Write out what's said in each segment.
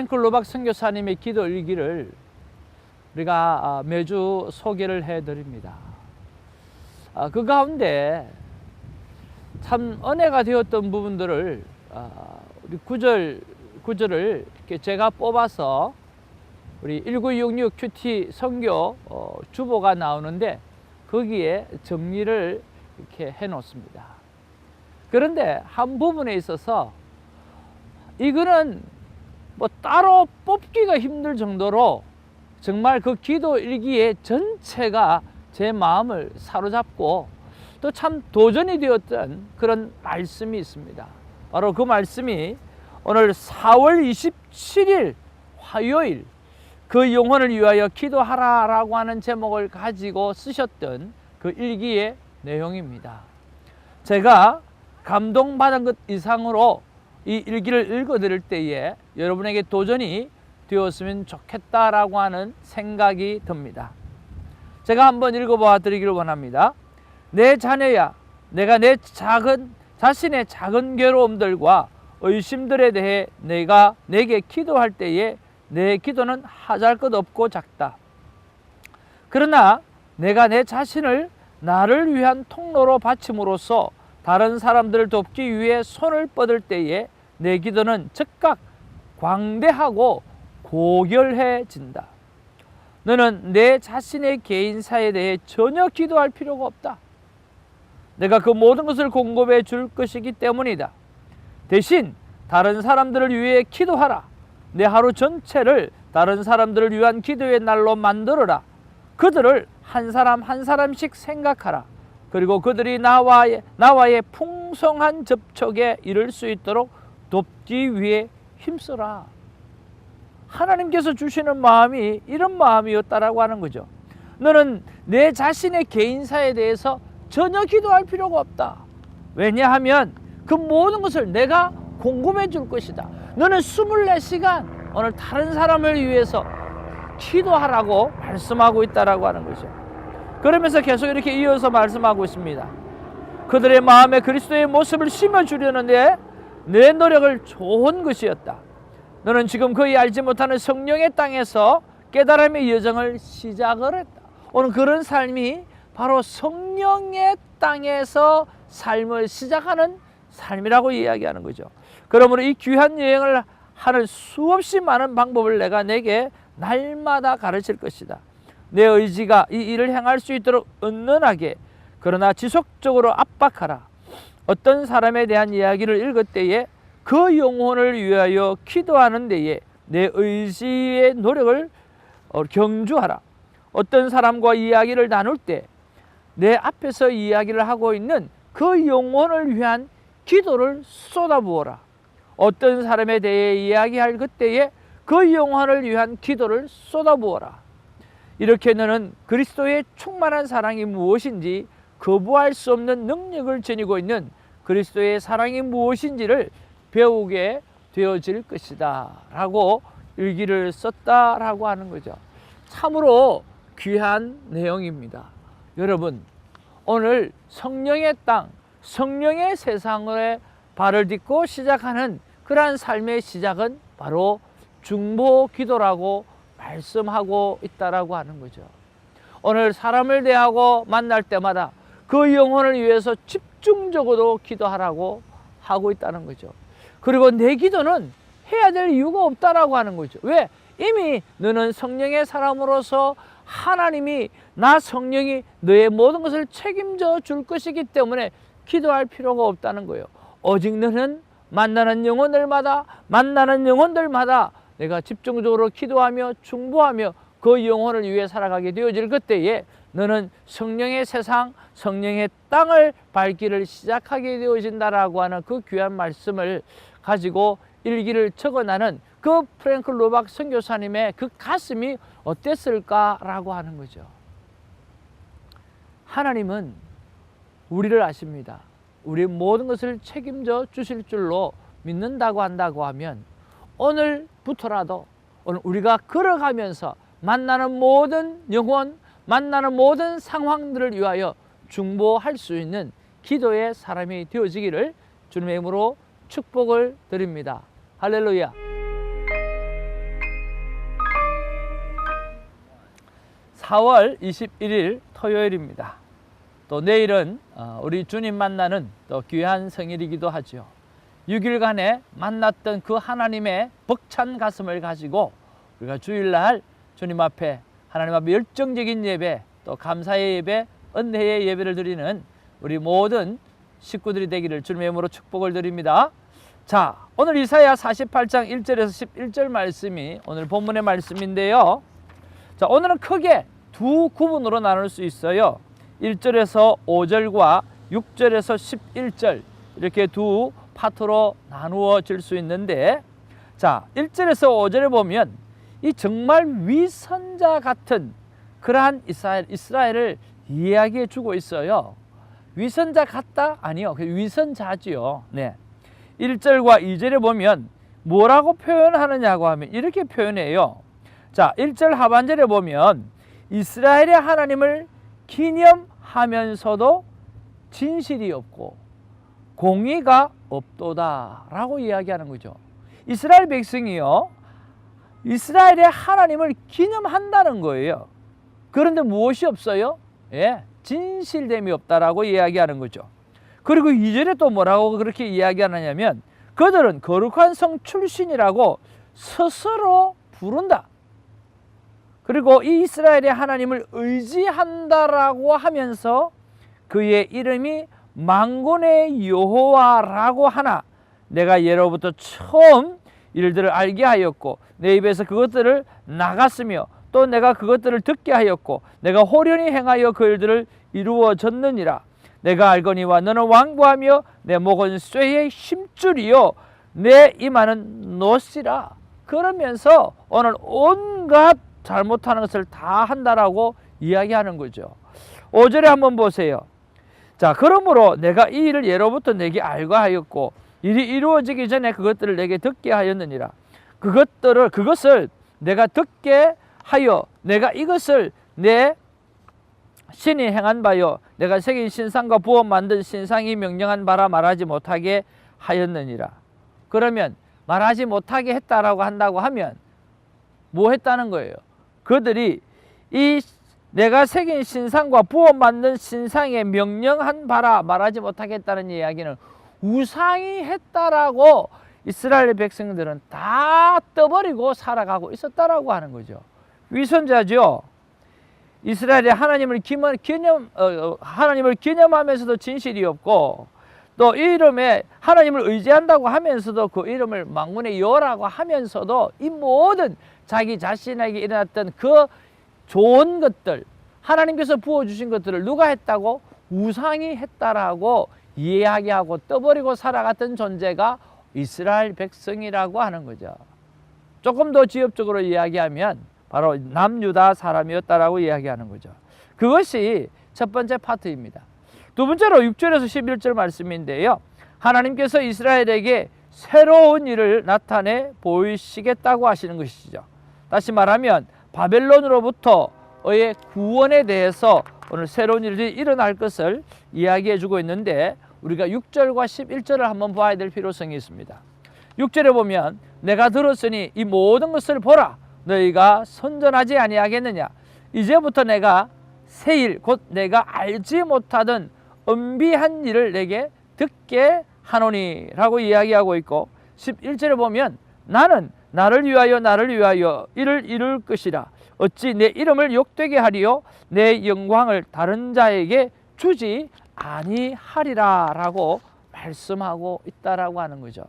프랭클 로박 선교사님의 기도 일기를 우리가 매주 소개를 해드립니다. 그 가운데 참 은혜가 되었던 부분들을 우리 구절을 이렇게 제가 뽑아서 우리 1966 큐티 선교 주보가 나오는데 거기에 정리를 이렇게 해 놓습니다. 그런데 한 부분에 있어서 이거는 뭐 따로 뽑기가 힘들 정도로 정말 그 기도 일기의 전체가 제 마음을 사로잡고 또 참 도전이 되었던 그런 말씀이 있습니다. 바로 그 말씀이 오늘 4월 27일 화요일 그 영혼을 위하여 기도하라 라고 하는 제목을 가지고 쓰셨던 그 일기의 내용입니다. 제가 감동받은 것 이상으로 이 일기를 읽어드릴 때에 여러분에게 도전이 되었으면 좋겠다라고 하는 생각이 듭니다. 제가 한번 읽어봐 드리기를 원합니다. 내 자녀야, 내가 내 자신의 작은 괴로움들과 의심들에 대해 내가 내게 기도할 때에 내 기도는 하잘것없고 작다. 그러나 내가 내 자신을 나를 위한 통로로 바침으로써 다른 사람들을 돕기 위해 손을 뻗을 때에 내 기도는 즉각 광대하고 고결해진다. 너는 내 자신의 개인사에 대해 전혀 기도할 필요가 없다. 내가 그 모든 것을 공급해 줄 것이기 때문이다. 대신 다른 사람들을 위해 기도하라. 내 하루 전체를 다른 사람들을 위한 기도의 날로 만들어라. 그들을 한 사람 한 사람씩 생각하라. 그리고 그들이 나와의 풍성한 접촉에 이를 수 있도록 돕기 위해 힘써라. 하나님께서 주시는 마음이 이런 마음이었다라고 하는 거죠. 너는 내 자신의 개인사에 대해서 전혀 기도할 필요가 없다. 왜냐하면 그 모든 것을 내가 공급해 줄 것이다. 너는 24시간 오늘 다른 사람을 위해서 기도하라고 말씀하고 있다라고 하는 거죠. 그러면서 계속 이렇게 이어서 말씀하고 있습니다. 그들의 마음에 그리스도의 모습을 심어주려는데 내 노력을 좋은 것이었다. 너는 지금 거의 알지 못하는 성령의 땅에서 깨달음의 여정을 시작을 했다. 오늘 그런 삶이 바로 성령의 땅에서 삶을 시작하는 삶이라고 이야기하는 거죠. 그러므로 이 귀한 여행을 하는 수없이 많은 방법을 내가 내게 날마다 가르칠 것이다. 내 의지가 이 일을 행할 수 있도록 은은하게 그러나 지속적으로 압박하라. 어떤 사람에 대한 이야기를 읽을 때에 그 영혼을 위하여 기도하는 데에 내 의지의 노력을 경주하라. 어떤 사람과 이야기를 나눌 때 내 앞에서 이야기를 하고 있는 그 영혼을 위한 기도를 쏟아부어라. 어떤 사람에 대해 이야기할 그때에 그 영혼을 위한 기도를 쏟아부어라. 이렇게 너는 그리스도의 충만한 사랑이 무엇인지 거부할 수 없는 능력을 지니고 있는 그리스도의 사랑이 무엇인지를 배우게 되어질 것이다 라고 일기를 썼다라고 하는 거죠. 참으로 귀한 내용입니다. 여러분, 오늘 성령의 땅, 성령의 세상에 발을 딛고 시작하는 그러한 삶의 시작은 바로 중보 기도라고 말씀하고 있다라고 하는 거죠. 오늘 사람을 대하고 만날 때마다 그 영혼을 위해서 집중적으로 기도하라고 하고 있다는 거죠. 그리고 내 기도는 해야 될 이유가 없다라고 하는 거죠. 왜? 이미 너는 성령의 사람으로서 하나님이 나 성령이 너의 모든 것을 책임져 줄 것이기 때문에 기도할 필요가 없다는 거예요. 오직 너는 만나는 영혼들마다 내가 집중적으로 기도하며 중보하며 그 영혼을 위해 살아가게 되어질 그때에 너는 성령의 세상, 성령의 땅을 밟기를 시작하게 되어진다라고 하는 그 귀한 말씀을 가지고 일기를 적어나는 그 프랭클 로박 선교사님의 그 가슴이 어땠을까라고 하는 거죠. 하나님은 우리를 아십니다. 우리 모든 것을 책임져 주실 줄로 믿는다고 한다고 하면 오늘부터라도 오늘 우리가 걸어가면서 만나는 모든 영혼, 만나는 모든 상황들을 위하여 중보할 수 있는 기도의 사람이 되어지기를 주님의 이름으로 축복을 드립니다. 할렐루야. 4월 21일 토요일입니다. 또 내일은 우리 주님 만나는 또 귀한 성일이기도 하죠. 6일간에 만났던 그 하나님의 벅찬 가슴을 가지고 우리가 주일날 주님 앞에 하나님 앞에 열정적인 예배, 또 감사의 예배, 은혜의 예배를 드리는 우리 모든 식구들이 되기를 주님의 이름으로 축복을 드립니다. 자, 오늘 이사야 48장 1절에서 11절 말씀이 오늘 본문의 말씀인데요. 자, 오늘은 크게 두 구분으로 나눌 수 있어요. 1절에서 5절과 6절에서 11절 이렇게 두 파트로 나누어질 수 있는데, 자, 1절에서 5절에 보면 이 정말 위선자 같은 그러한 이스라엘을 이야기해 주고 있어요. 위선자 같다? 아니요, 위선자지요. 네. 1절과 2절에 보면 뭐라고 표현하느냐고 하면 이렇게 표현해요. 자, 1절 하반절에 보면 이스라엘의 하나님을 기념하면서도 진실이 없고 공의가 없도다 라고 이야기하는 거죠. 이스라엘 백성이요, 이스라엘의 하나님을 기념한다는 거예요. 그런데 무엇이 없어요? 예, 진실됨이 없다라고 이야기하는 거죠. 그리고 2절에 또 뭐라고 그렇게 이야기하느냐면 그들은 거룩한 성 출신이라고 스스로 부른다. 그리고 이 이스라엘의 하나님을 의지한다라고 하면서 그의 이름이 만군의 여호와라고 하나 내가 예로부터 처음 일들을 알게 하였고 내 입에서 그것들을 나갔으며 또 내가 그것들을 듣게 하였고 내가 호련히 행하여 그 일들을 이루어졌느니라. 내가 알거니와 너는 완고하며 내 목은 쇠의 힘줄이요 내 이마는 노시라. 그러면서 오늘 온갖 잘못하는 것을 다 한다라고 이야기하는 거죠. 5절에 한번 보세요. 자, 그러므로 내가 이 일을 예로부터 내게 알고 하였고 일이 이루어지기 전에 그것들을 내게 듣게 하였느니라. 그것을 내가 듣게 하여 내가 이것을 내 신이 행한 바요 내가 새긴 신상과 부어 만든 신상이 명령한 바라 말하지 못하게 하였느니라. 그러면 말하지 못하게 했다라고 한다고 하면 뭐 했다는 거예요? 그들이 이 내가 새긴 신상과 부어 만든 신상에 명령한 바라 말하지 못하게 했다는 이야기는 우상이 했다라고 이스라엘 백성들은 다 떠버리고 살아가고 있었다라고 하는 거죠. 위선자죠. 이스라엘의 하나님을 기념하면서도 진실이 없고 또 이 이름에 하나님을 의지한다고 하면서도 그 이름을 만군의 여호라고 하면서도 이 모든 자기 자신에게 일어났던 그 좋은 것들, 하나님께서 부어주신 것들을 누가 했다고? 우상이 했다라고 이야기하고 떠버리고 살아갔던 존재가 이스라엘 백성이라고 하는 거죠. 조금 더 지엽적으로 이야기하면 바로 남유다 사람이었다라고 이야기하는 거죠. 그것이 첫 번째 파트입니다. 두 번째로 6절에서 11절 말씀인데요. 하나님께서 이스라엘에게 새로운 일을 나타내 보이시겠다고 하시는 것이죠. 다시 말하면 바벨론으로부터의 구원에 대해서 오늘 새로운 일이 일어날 것을 이야기해 주고 있는데 우리가 6절과 11절을 한번 봐야 될 필요성이 있습니다. 6절에 보면 내가 들었으니 이 모든 것을 보라. 너희가 선전하지 아니하겠느냐. 이제부터 내가 새 일 곧 내가 알지 못하던 은비한 일을 내게 듣게 하노니 라고 이야기하고 있고 11절에 보면 나는 나를 위하여 이를 이룰 것이라. 어찌 내 이름을 욕되게 하리요 내 영광을 다른 자에게 주지 아니하리라 라고 말씀하고 있다라고 하는 거죠.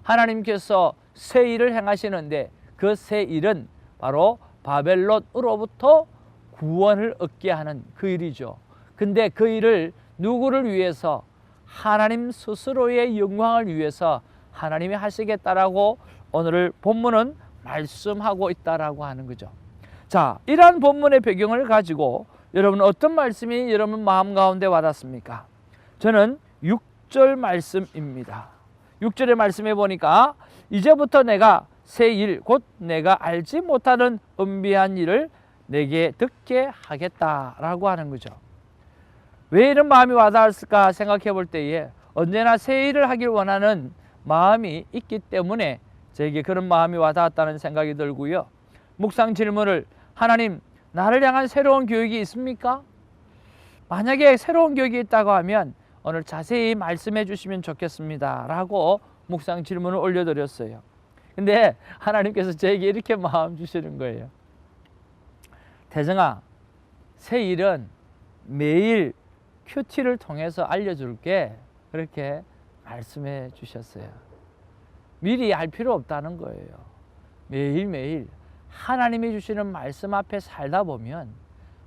하나님께서 새 일을 행하시는데 그 새 일은 바로 바벨론으로부터 구원을 얻게 하는 그 일이죠. 근데 그 일을 누구를 위해서? 하나님 스스로의 영광을 위해서 하나님이 하시겠다라고 오늘 본문은 말씀하고 있다라고 하는 거죠. 자, 이러한 본문의 배경을 가지고 여러분 어떤 말씀이 여러분 마음 가운데 와닿습니까? 저는 6절 말씀입니다. 6절의 말씀에 보니까 이제부터 내가 새 일 곧 내가 알지 못하는 은비한 일을 내게 듣게 하겠다라고 하는 거죠. 왜 이런 마음이 와닿았을까 생각해 볼 때에 언제나 새 일을 하길 원하는 마음이 있기 때문에 저에게 그런 마음이 와닿았다는 생각이 들고요. 묵상 질문을 하나님 나를 향한 새로운 교육이 있습니까? 만약에 새로운 교육이 있다고 하면 오늘 자세히 말씀해 주시면 좋겠습니다 라고 묵상 질문을 올려드렸어요. 근데 하나님께서 저에게 이렇게 마음 주시는 거예요. 대정아, 새 일은 매일 큐티를 통해서 알려줄게, 그렇게 말씀해 주셨어요. 미리 알 필요 없다는 거예요. 매일매일 하나님이 주시는 말씀 앞에 살다 보면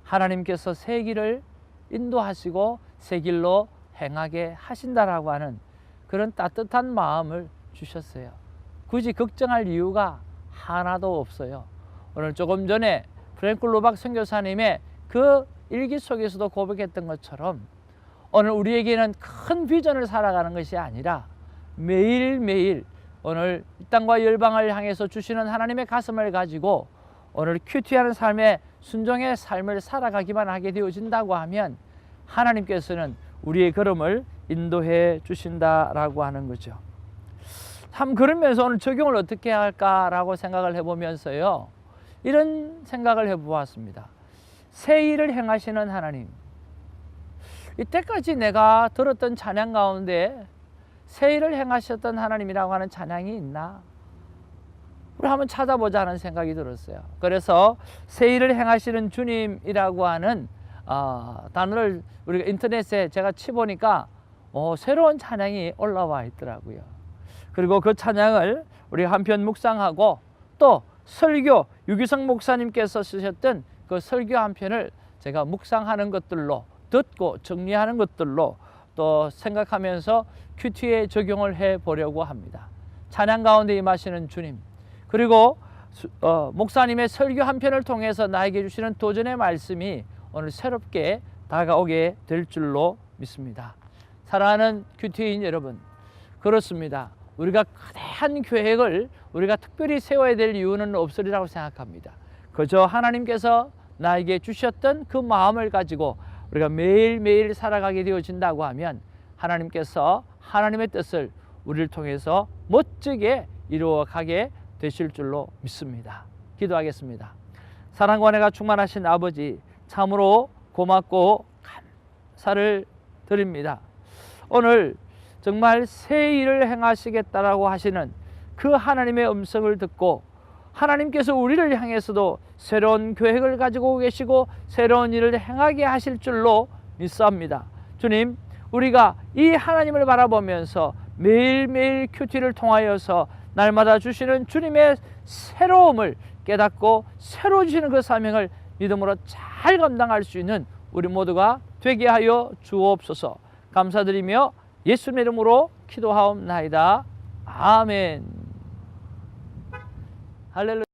하나님께서 새 길을 인도하시고 새 길로 행하게 하신다라고 하는 그런 따뜻한 마음을 주셨어요. 굳이 걱정할 이유가 하나도 없어요. 오늘 조금 전에 프랭클 로박 선교사님의 그 일기 속에서도 고백했던 것처럼 오늘 우리에게는 큰 비전을 살아가는 것이 아니라 매일매일 오늘 이 땅과 열방을 향해서 주시는 하나님의 가슴을 가지고 오늘 큐티하는 삶의 순종의 삶을 살아가기만 하게 되어진다고 하면 하나님께서는 우리의 걸음을 인도해 주신다라고 하는 거죠. 참 그러면서 오늘 적용을 어떻게 할까라고 생각을 해보면서요, 이런 생각을 해보았습니다. 새 일을 행하시는 하나님, 이때까지 내가 들었던 찬양 가운데 새 일을 행하셨던 하나님이라고 하는 찬양이 있나? 우리 한번 찾아보자는 생각이 들었어요. 그래서 새 일을 행하시는 주님이라고 하는 단어를 우리가 인터넷에 제가 치보니까 새로운 찬양이 올라와 있더라고요. 그리고 그 찬양을 우리가 한편 묵상하고 또 설교, 유기성 목사님께서 쓰셨던 그 설교 한 편을 제가 묵상하는 것들로, 듣고 정리하는 것들로 또 생각하면서 큐티에 적용을 해 보려고 합니다. 찬양 가운데 임하시는 주님, 그리고 목사님의 설교 한 편을 통해서 나에게 주시는 도전의 말씀이 오늘 새롭게 다가오게 될 줄로 믿습니다. 사랑하는 큐티인 여러분, 그렇습니다. 우리가 거대한 계획을 우리가 특별히 세워야 될 이유는 없으리라고 생각합니다. 그저 하나님께서 나에게 주셨던 그 마음을 가지고 우리가 매일매일 살아가게 되어진다고 하면 하나님께서 하나님의 뜻을 우리를 통해서 멋지게 이루어가게 되실 줄로 믿습니다. 기도하겠습니다. 사랑과 은혜가 충만하신 아버지, 참으로 고맙고 감사를 드립니다. 오늘 정말 새 일을 행하시겠다라고 하시는 그 하나님의 음성을 듣고 하나님께서 우리를 향해서도 새로운 계획을 가지고 계시고 새로운 일을 행하게 하실 줄로 믿사옵니다. 주님, 우리가 이 하나님을 바라보면서 매일매일 큐티를 통하여서 날마다 주시는 주님의 새로움을 깨닫고 새로 주시는 그 사명을 믿음으로 잘 감당할 수 있는 우리 모두가 되게 하여 주옵소서. 감사드리며 예수님 이름으로 기도하옵나이다. 아멘. 할렐루야.